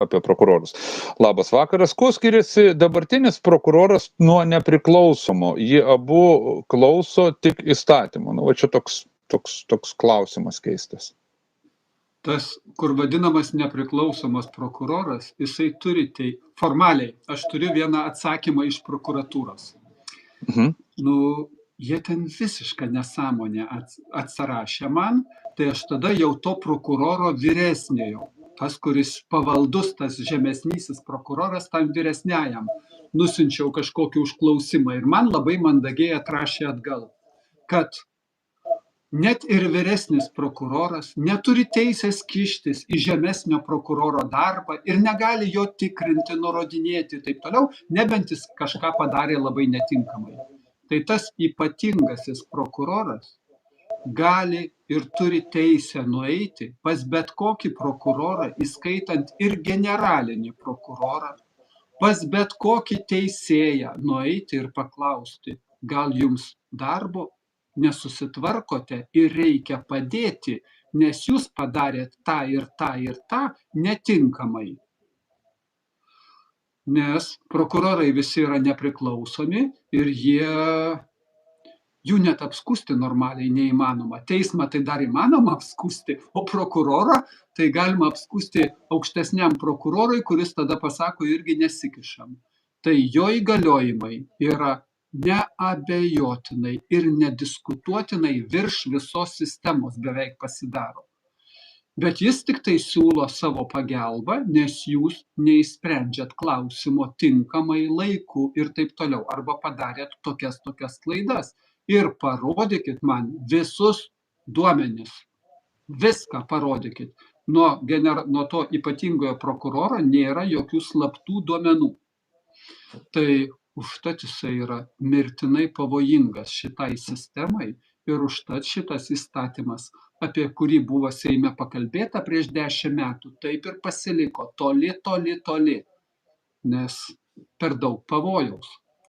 apie prokurorus. Labas vakaras. Kuo skiriasi dabartinis prokuroras nuo nepriklausomo? Jie abu klauso tik įstatymų. Nu, va čia toks klausimas keistas. Tas, kur vadinamas nepriklausomas prokuroras, jisai turi formaliai. Aš turiu vieną atsakymą iš prokuratūros. Nu, jie ten visišką nesąmonę atsirašė man, tai aš tada jau to prokuroro vyresniojo, tas, kuris pavaldus, tas žemesnysis prokuroras tam vyresniajam, nusiunčiau kažkokį užklausimą ir man labai mandagiai atrašė atgal, kad net ir vyresnis prokuroras neturi teisės kištis į žemesnio prokuroro darbą ir negali jo tikrinti, nurodinėti ir taip toliau, nebent jis kažką padarė labai netinkamai. Tai tas ypatingasis prokuroras gali ir turi teisę nueiti pas bet kokį prokurorą, įskaitant ir generalinį prokurorą, pas bet kokį teisėją nueiti ir paklausti, gal jums darbo nesusitvarkote ir reikia padėti, nes jūs padarėt tą ir tą netinkamai. Nes prokurorai visi yra nepriklausomi ir jų net apskūsti normaliai neįmanoma. Teismą tai dar įmanoma apskūsti, o prokurorą tai galima apskūsti aukštesniam prokurorui, kuris tada pasako irgi nesikišam. Tai jo įgaliojimai yra neabejotinai ir nediskutuotinai virš visos sistemos beveik pasidaro. Bet jis tik tai siūlo savo pagalbą, nes jūs neįsprendžiat klausimo tinkamai laiku ir taip toliau, arba padarėt tokias klaidas. Ir parodykit man visus duomenis, viską parodykit. Nuo to ypatingojo prokuroro nėra jokių slaptų duomenų. Tai užtat jisai yra mirtinai pavojingas šitai sistemai ir užtat šitas įstatymas, apie kurį buvo Seime pakalbėta prieš 10 metų, taip ir pasiliko toli, nes per daug pavojaus.